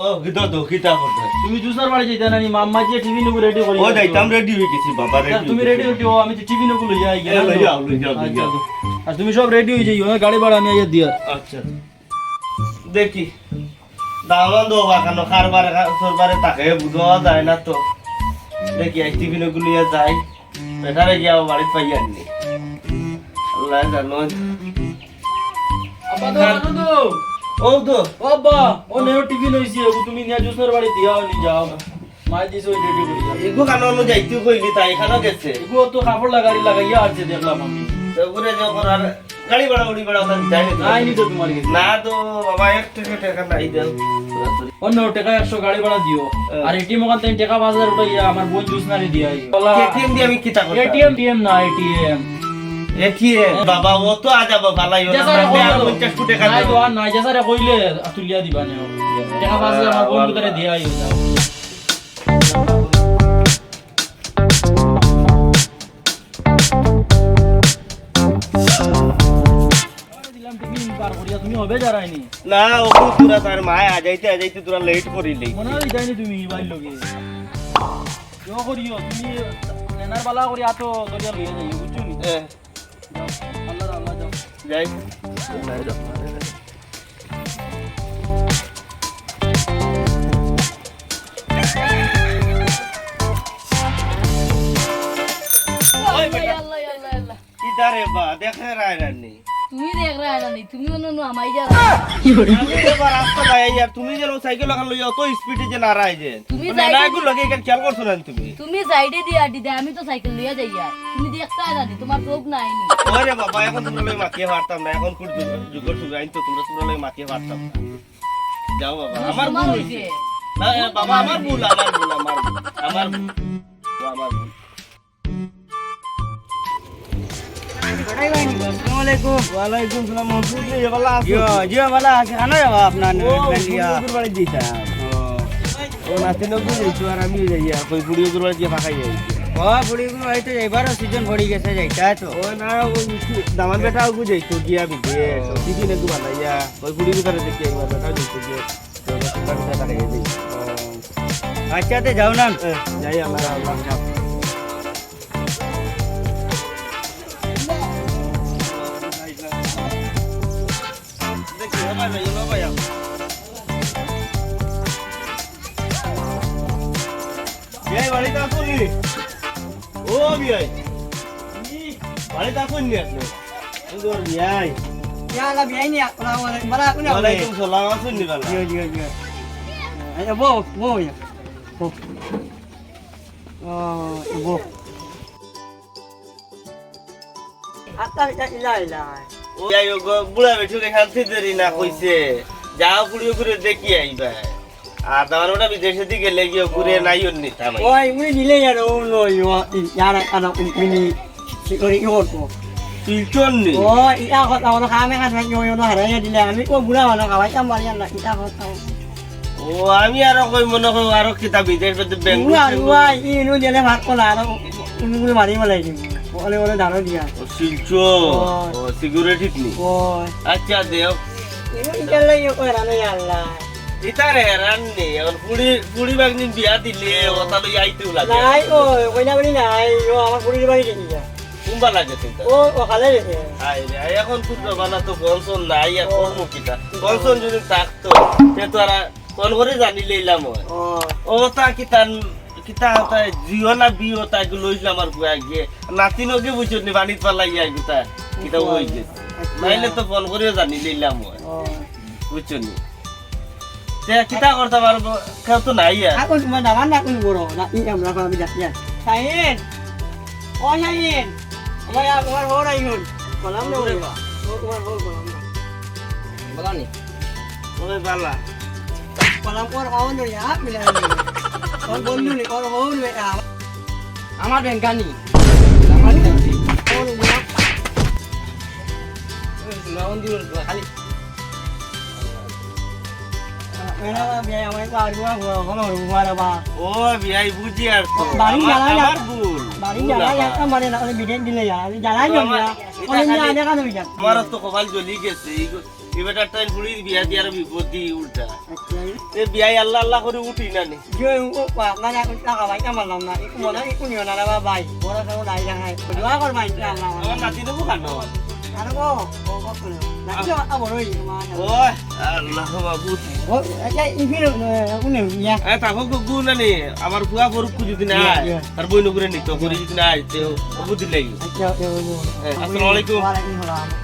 ও গিদা তো কিতা করতে তুমি জুসার বাড়ি যাইতা না নি মাম্মা যে টিভি নগু রেডি করি ও যাইতাম রেডি হয়ে গেছি বাবা রেডি তুমি রেডি হইছো আমি তো টিভি নগু লইয়া আই গেলাম লই যাও লই যাও আচ্ছা তো। আর তুমি সব রেডি হই যাইও গাড়ি ভাড়া আমি আইয়া দিয়া আচ্ছা দেখি দামান দো বাকান কারবারে সরবারে তাকে বুঝা যায় না তো দেখি আই টিভি গুলিয়া যাই এখানে গিয়া বাড়ি পাই আননি আল্লাহ জানো আব্বা তো আনন্দ ও তো আব্বা ও নেও টিভি লইছি তুমি নিয়া জুসার বাড়ি দিয়াও নি যাও মাই দিছো রেডি করি এগো কানো নো যাইতে কইলি তাই এখানে গেছে এগো তো কাপড় লাগাই লাগাইয়া আছে দেখলাম আমি তারপরে যখন আর গাড়ি ভাড়া উড়ি ভাড়া ওখানে যাই না নাই নি তো তোমার কাছে না তো বাবা একটা টাকা নাই দেন অন্য টাকা 100 গাড়ি ভাড়া দিও আর এটিএম ওখান থেকে টাকা 5000 উঠাইয়া আমার বোন জুসনারি দিয়াই এটিএম দিয়ে আমি কিতা করব এটিএম না এটিএম এটিএম বাবা ও তো আ যাব ভালাই ওরা মানে আর 50 কোটি টাকা নাই তো আর নাই যাসারে কইলে তুলিয়া দিবা নে টাকা 5000 আমার বোন ভিতরে দিয়াই যাও দিলাম টিফিন পার করিয়া তুমি হবে যারাইনি না ও পুরা তার মায় আ যাইতে তোরা লেট করিলি মনে হয় যাইনি তুমি বাইর লগে কেউ করিও তুমি নেনার বালা করি আতো দরিয়া লইয়া যাই বুঝছো নি আল্লাহ আল্লাহ যাও যাই ইদারে বা দেখে রায়রানি তুমি দেখ রা রানি তুমি অন্য আমাই যা আমি এবার রাস্তা ভাই আর তুমি যেন সাইকেল লাগান লইয়া অত স্পিডে যে না রাই যে তুমি না এগুলো লগে কেন খেয়াল করছ না তুমি তুমি সাইডে দিয়ে আডি দে আমি তো সাইকেল লইয়া যাই আর তুমি দেখতা রানি তোমার চোখ নাই নি ওরে বাবা এখন তোমরা লই মাতিয়ে পারতাম না এখন কুড় যুগর সুগ আইন তো তোমরা লই মাতিয়ে পারতাম না যাও বাবা আমার ভুল হইছে না বাবা আমার ভুল ওয়ালাইকুম সালাম মহবুব রে বালা আছো জিও वाला खाना है अपना লিয়া বাড়ি দিতা ও নাতি নগু যাইছো আর আমি যাইয়া কই বুড়ি গুরু বাড়ি ফাঁকাই যাই ओ बुढ़ी को आई तो एबार सीजन पड़ी कैसे जाता है तो ও না ও দামান বেটা গু যাইতো গিয়া বিদে তো দিদি নে গু বানাইয়া কই বুড়ি গুতারে দেখি একবার বেটা যাইতো যে তো বেটা বেটা খাই যাই अच्छा तो जाओ ना যাই আমরা আল্লাহ যাও দেখি ভাই ভাই লো ভাই বিয়াই বাড়িতে আসুনি ও বিয়াই বাড়িতে আসুনি আপনি সুন্দর বিয়াই क्या ला भी आई नहीं बड़ा को ना ওয়ালাইকুম সালাম আসুনি বালা जियो जियो जियो अरे वो या वो वो आता इला इला ও যাই গো বুড়া বেঠু এখান থেকে দেরি না কইছে যাও পুড়িও করে দেখি আইবা আর দাবার ওটা বিদেশে দিকে লেগিও ঘুরে নাইও নিতা ভাই ओए मुझे नीले यार वो लो यार अना मिनी सिकोरी यो तो শিলচর নি ओ इटा को ताऊ ना खामे का यो यो ना हरे दिले আমি কো বুড়া वाला का भाई हम वाली ना इटा को ताऊ ও আমি আর কই মনে কই আর কিতা বিদেশ মধ্যে বুড়া বেঙ্গল বুড়া ইনু দিলে ভাত কোলা আর উনি মারি মালাই দিম ওলে ওলে দানো দিয়া শিলচর ও সিকিউরিটি নি ওই আচ্ছা দেও ইনু ইটালে ইও কইরা না আল্লাহ ইতারে রান্নি এখন পুড়ি বাগনি বিয়া দিলে ওটা লই আইতে লাগে নাই ও কইনা বলি নাই ও আমার পুরি বাড়ি গেছি যা কুম্বা লাগে চিন্তা ও ওখানে গেছে আই রে এখন পুত্র বানা তো কনসন নাই আর কর্ম কিটা কনসন যদি থাকতো সে তো আর কোন করে জানি লইলাম ও ও তা কিতা তা জিও না বিও তা লইলাম আর বুয়া গিয়ে নাতিনকে বুঝছনি বাড়িত পালাইয়া কিতা কিতা হই গেছে নাইলে তো ফোন করে জানি লইলাম ও বুঝছনি তে কিতা করতে পারবো কেউ তো নাই আর aku cuma dawan aku boro na ini yang berapa bijak ya Sain oh Sain apa ya keluar hora yun malam dong ya keluar malam বলা নি ওই বালা malam keluar kawan tuh ya bila ini kau bondu nih kau mau nih ya আমার ব্যাংকানি kau nih ya noun দিও খালি mana biaya yang mereka ada gua mau rumah ada bah ও বিয়াই বুঝি আর তো বাড়ি আমার জ্বালা আমার ভুল বাড়ি জানা একটা মানে না ওই বিদেন দিলে যা আমি জানাই জন না ওই নিয়ে আনে কেন বিদেন আমার তো কপাল জ্বলি গেছে এই বেটার টাইম ফুড়ির বিয়া দিয়ে আর বিপত্তি উল্টা এ বিয়াই আল্লাহ আল্লাহ করে উঠি না নি যে ও পাক না না টাকা ভাই আমার নাম না একটু মনে একটু নিও না রে ভাই বড় কেন নাই জানাই দোয়া কর ভাই আল্লাহ আমার নাতি দেবো কেন আর গো ও কত না কি আ বড়ই মা ওই আল্লাহ বাবু ও এই ইফির উনি ইয়া এ তাকো গু না নি আমার ফুয়া গরু যদি না আর বই নগরে নিত করি যদি না আইতে বুদ্ধি লাগি আচ্ছা আসসালামু আলাইকুম ওয়া আলাইকুম সালাম